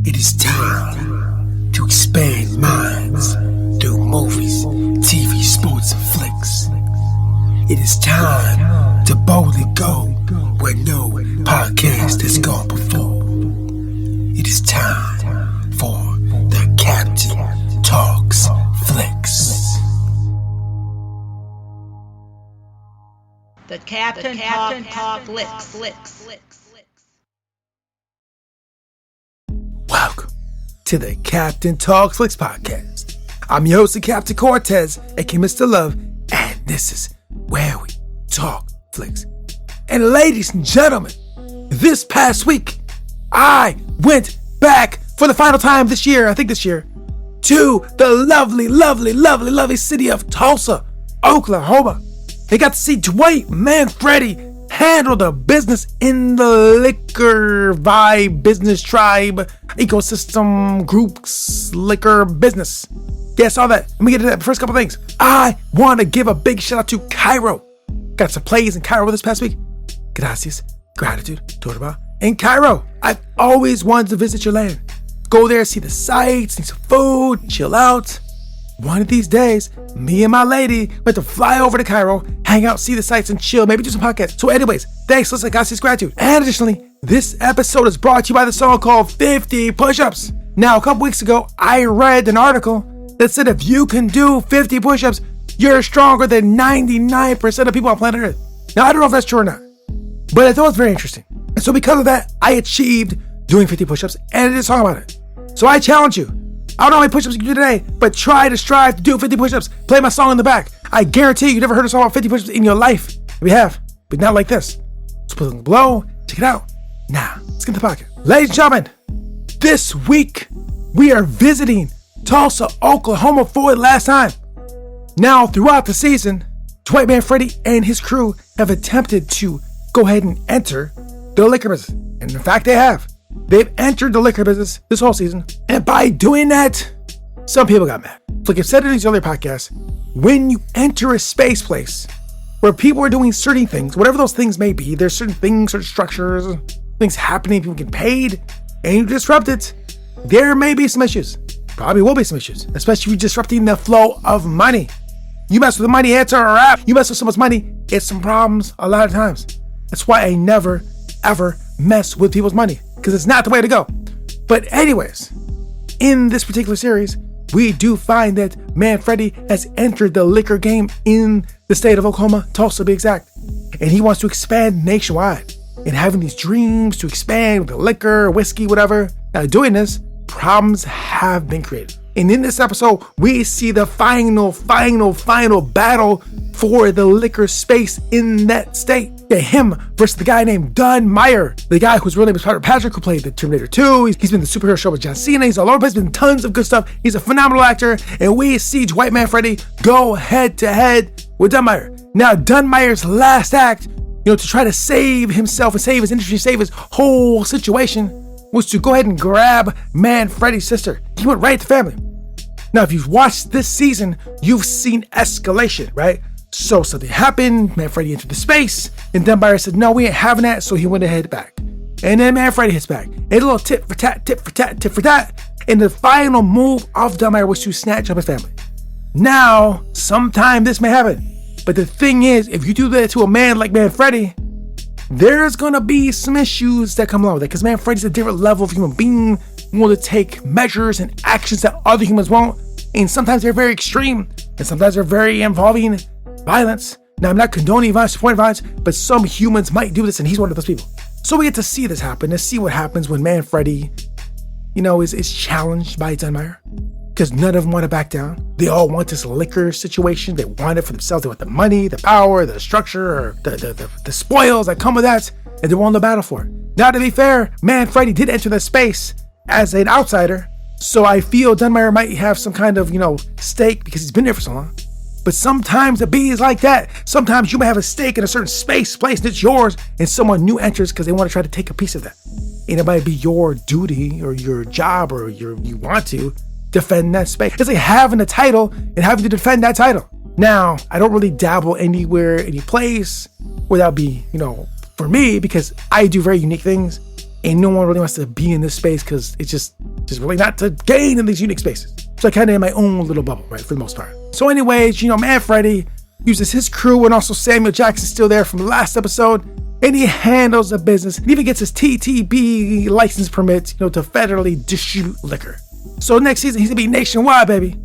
It is time to expand minds through movies, TV, sports, and flicks. It is time to boldly go where no podcast has gone before. It is time for the Captain Talks Flicks. The Captain Talk Flicks. Welcome to the Captain Talks Flicks podcast. I'm your host, Captain Cortez, aka Mr. Love, and this is where we talk flicks. And ladies and gentlemen, this past week, I went back for the final time this year, to the lovely city of Tulsa, Oklahoma. They got to see Dwight Manfredi handle the business in the liquor vibe, business tribe, ecosystem, groups, liquor business. Yeah, I saw that. Let me get to that first couple things. I want to give a big shout out to Cairo. Got some plays in Cairo this past week. Gracias, gratitude, turba. In Cairo, I've always wanted to visit your land. Go there, see the sights, see some food, chill out. One of these days, me and my lady went to fly over to Cairo, hang out, see the sights, and chill, maybe do some podcasts. So anyways, thanks, listen, gracias, gratitude. And additionally, this episode is brought to you by the song called 50 Push-Ups. Now, a couple weeks ago, I read an article that said if you can do 50 push-ups, you're stronger than 99% of people on planet Earth. Now, I don't know if that's true or not, but I thought it was very interesting. And so because of that, I achieved doing 50 push-ups and I did a song about it. So I challenge you. I don't know how many push-ups you can do today, but try to strive to do 50 push-ups. Play my song in the back. I guarantee you never heard a song about 50 push-ups in your life. If you have, but not like this. So put it below, check it out. Now, let's get to the podcast. Ladies and gentlemen, this week we are visiting Tulsa, Oklahoma for the last time. Now, throughout the season, Dwight Manfredi and his crew have attempted to go ahead and enter the liquor business. And in fact, they have. They've entered the liquor business this whole season. And by doing that, some people got mad. Like I've said in these earlier podcasts, when you enter a space place where people are doing certain things, whatever those things may be, there's certain things, certain structures, things happening, people get paid, and you disrupt it, there may be some issues. Probably will be some issues, especially if you're disrupting the flow of money. You mess with the money, it's a wrap. You mess with someone's money, it's some problems a lot of times. That's why I never, ever mess with people's money, because it's not the way to go. But anyways, in this particular series, we do find that Manfredi has entered the liquor game in the state of Oklahoma, Tulsa to be exact. And he wants to expand nationwide and having these dreams to expand with the liquor, whiskey, whatever. Now doing this, problems have been created. And in this episode, we see the final battle for the liquor space in that state. Yeah, him versus the guy named Don Meyer, the guy whose real name is Patrick, who played the Terminator 2. He's been in the superhero show with John Cena. He's all over the place, been tons of good stuff. He's a phenomenal actor. And we see Dwight Manfredi go head to head with Don Meyer. Now, Don Meyer's last act, to try to save himself and save his industry, save his whole situation, was to go ahead and grab Manfredi's sister. He went right at the family. Now, if you've watched this season, you've seen escalation, right? So something happened, Manfredi entered the space, and Don Meyer said, no, we ain't having that, so he went ahead back. And then Manfredi hits back. And a little tit for tat. And the final move of Don Meyer was to snatch up his family. Now, sometime this may happen. But the thing is, if you do that to a man like Manfredi, there's going to be some issues that come along with it, because Manfredi's a different level of human being, willing to take measures and actions that other humans won't, and sometimes they're very extreme, and sometimes they're very involving violence. Now, I'm not condoning violence, supporting violence, but some humans might do this, and he's one of those people. So we get to see this happen, and see what happens when Manfredi, is challenged by Don Meyer, because none of them want to back down. They all want this liquor situation. They want it for themselves. They want the money, the power, the structure, or the spoils that come with that, and they're willing to battle for it. Now, to be fair, Manfredi did enter the space as an outsider, so I feel Don Meyer might have some kind of, stake because he's been there for so long. But sometimes the bee is like that. Sometimes you may have a stake in a certain place and it's yours, and someone new enters because they want to try to take a piece of that. And it might be your duty or your job or you want to defend that space. It's like having a title and having to defend that title. Now, I don't really dabble anywhere, any place where that would be, for me, because I do very unique things. And no one really wants to be in this space because it's just really not to gain in these unique spaces. So I kind of in my own little bubble, right, for the most part. So anyways, Man Freddy uses his crew, and also Samuel Jackson's still there from the last episode, and he handles the business and even gets his TTB license permit, to federally distribute liquor. So next season, he's gonna be nationwide, baby.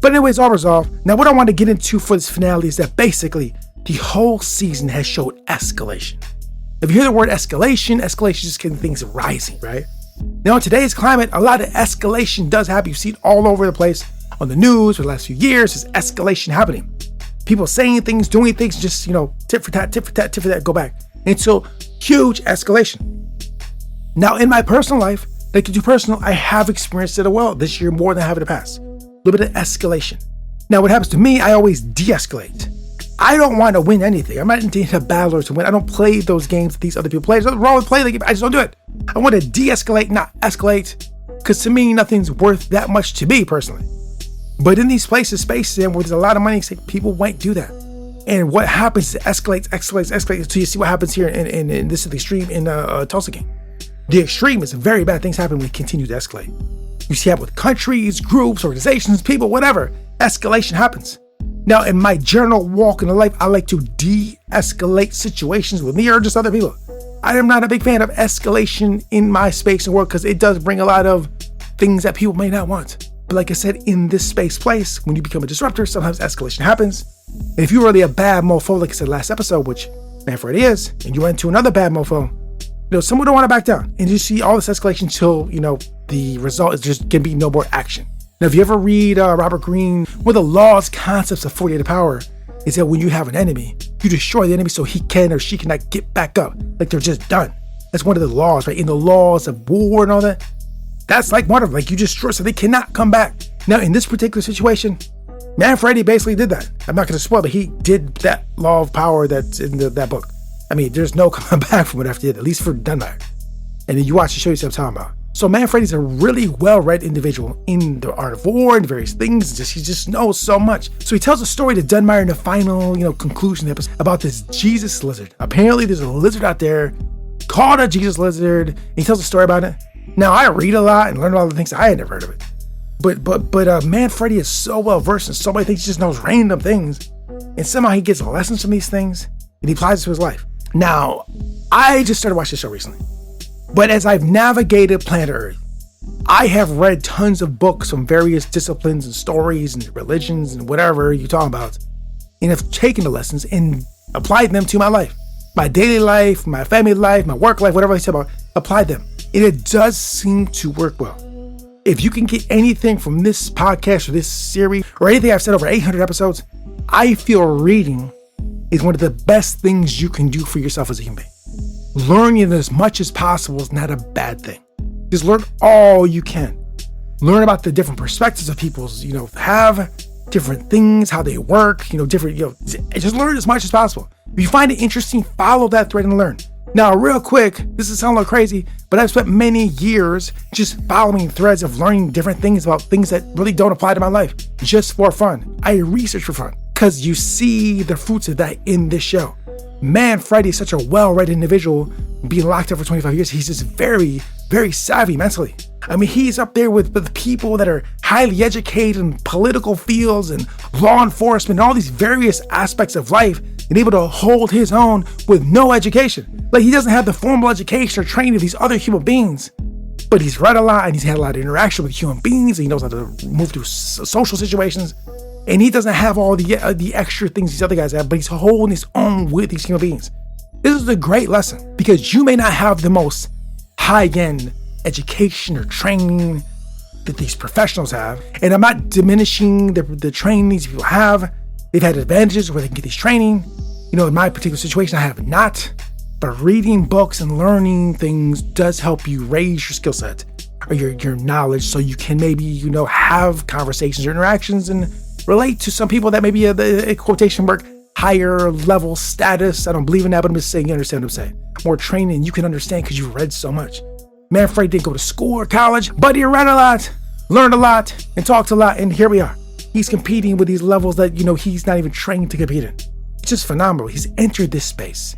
But anyways, all resolved. Now what I want to get into for this finale is that basically the whole season has showed escalation. If you hear the word escalation is just getting things rising, right? Now in today's climate, a lot of escalation does happen. You see it all over the place on the news for the last few years. There's escalation happening. People saying things, doing things, just, tit for tat, go back. Until huge escalation. Now in my personal life, I have experienced it well this year more than I have in the past. A little bit of escalation. Now what happens to me, I always de-escalate. I don't want to win anything. I'm not into a battle or to win. I don't play those games that these other people play. There's nothing wrong with playing the game. I just don't do it. I want to de-escalate, not escalate. Because to me, nothing's worth that much to me personally. But in these spaces where there's a lot of money, people won't do that. And what happens is it escalates until you see what happens here in this is the extreme in Tulsa game. The extreme is very bad things happen when we continue to escalate. You see that with countries, groups, organizations, people, whatever. Escalation happens. Now, in my general walk in life, I like to de-escalate situations with me or just other people. I am not a big fan of escalation in my space and work because it does bring a lot of things that people may not want. But like I said, in this place, when you become a disruptor, sometimes escalation happens. And if you're really a bad mofo, like I said last episode, which Man Freddy is, and you run into another bad mofo, someone don't want to back down. And you see all this escalation till, the result is just going to be no more action. Now, if you ever read Robert Greene, one of the laws, concepts of 48 of power is that when you have an enemy, you destroy the enemy so he can or she cannot get back up. Like they're just done. That's one of the laws, right? In the laws of war and all that. That's like one of them. Like you destroy so they cannot come back. Now, in this particular situation, Man Freddy basically did that. I'm not going to spoil it, but he did that law of power that's in that book. I mean, there's no coming back from what after he did, at least for Dunbar. And then you watch the show, you see what I'm talking about. So Man Freddy's a really well-read individual in the art of war and various things. He just knows so much. So he tells a story to Dunbar in the final, conclusion of the episode about this Jesus lizard. Apparently there's a lizard out there called a Jesus lizard. And he tells a story about it. Now I read a lot and learn a lot of things. I had never heard of it. But Man Freddy is so well-versed in so many things. He just knows random things. And somehow he gets lessons from these things and he applies it to his life. Now, I just started watching the show recently. But as I've navigated planet Earth, I have read tons of books from various disciplines and stories and religions and whatever you talk about, and have taken the lessons and applied them to my life. My daily life, my family life, my work life, whatever I say about, applied them. And it does seem to work well. If you can get anything from this podcast or this series or anything I've said over 800 episodes, I feel reading is one of the best things you can do for yourself as a human being. Learning as much as possible is not a bad thing. Just learn all you can. Learn about the different perspectives of people's, have different things, how they work, different, just learn as much as possible. If you find it interesting, follow that thread and learn. Now, real quick, this is sound a little crazy, but I've spent many years just following threads of learning different things about things that really don't apply to my life, just for fun. I research for fun because you see the fruits of that in this show. Man, Freddy is such a well-read individual, being locked up for 25 years. He's just very, very savvy mentally. I mean, he's up there with people that are highly educated in political fields and law enforcement and all these various aspects of life and able to hold his own with no education. Like, he doesn't have the formal education or training of these other human beings, but he's read a lot and he's had a lot of interaction with human beings and he knows how to move through social situations. And he doesn't have all the extra things these other guys have, but he's holding his own with these human beings. This is a great lesson because you may not have the most high-end education or training that these professionals have. And I'm not diminishing the training these people have. They've had advantages where they can get this training. In my particular situation, I have not. But reading books and learning things does help you raise your skill set or your knowledge so you can maybe, have conversations or interactions and relate to some people that maybe a quotation mark higher level status. I don't believe in that, but I'm just saying you understand what I'm saying. More training you can understand because you've read so much. Man Freddy didn't go to school or college, but he read a lot, learned a lot, and talked a lot, and here we are. He's competing with these levels that, he's not even trained to compete in. It's just phenomenal. He's entered this space,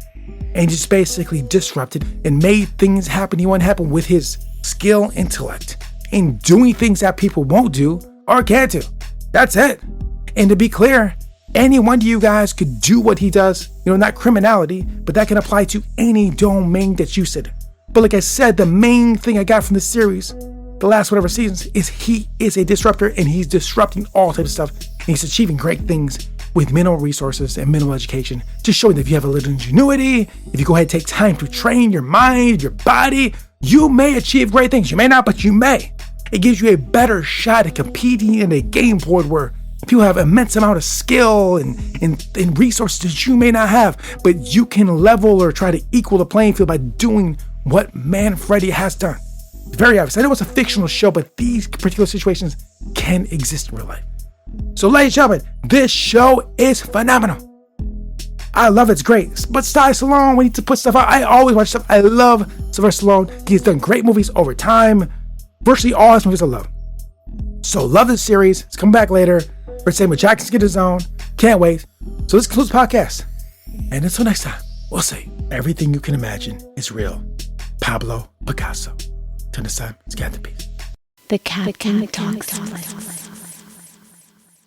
and just basically disrupted and made things happen he wanted to happen with his skill, intellect, and doing things that people won't do or can't do. That's it. And to be clear, any one of you guys could do what he does, not criminality, but that can apply to any domain that you sit in. But like I said, the main thing I got from this series, the last whatever seasons, is he is a disruptor and he's disrupting all types of stuff. And he's achieving great things with minimal resources and minimal education, just showing that if you have a little ingenuity, if you go ahead and take time to train your mind, your body, you may achieve great things. You may not, but you may. It gives you a better shot at competing in a game board where people have immense amount of skill and resources that you may not have, but you can level or try to equal the playing field by doing what Manfredi has done. It's very obvious. I know it's a fictional show, but these particular situations can exist in real life. So ladies and gentlemen, this show is phenomenal. I love it. It's great. But Sylvester Stallone, we need to put stuff out. I always watch stuff. I love Sylvester Stallone. He's done great movies over time. Virtually all his movies I love. So love this series. It's coming back later. We're saying with Jackson's Get His Own. Can't wait. So this concludes the podcast. And until next time, we'll see. Everything you can imagine is real. Pablo Picasso. Till next time, it's Captain Peace. The Captain Talks.